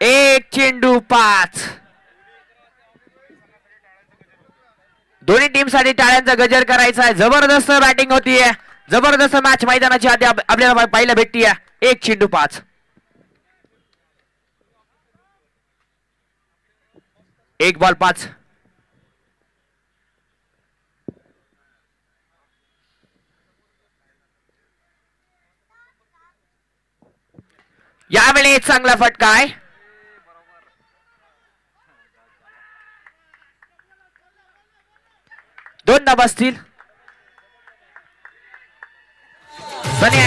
एक चेंडू 5. दोन्ही टीम साठी टाळ्यांचा गजर करायचा आहे. जबरदस्त बॅटिंग होतीये, जबरदस्त मॅच मैदानाची आधी आपल्याला पाहायला भेटतीये. एक चेंडू 5. एक बॉल 5. यावेळी चांगला फटका आहे. दोन धावा बसतील. सनी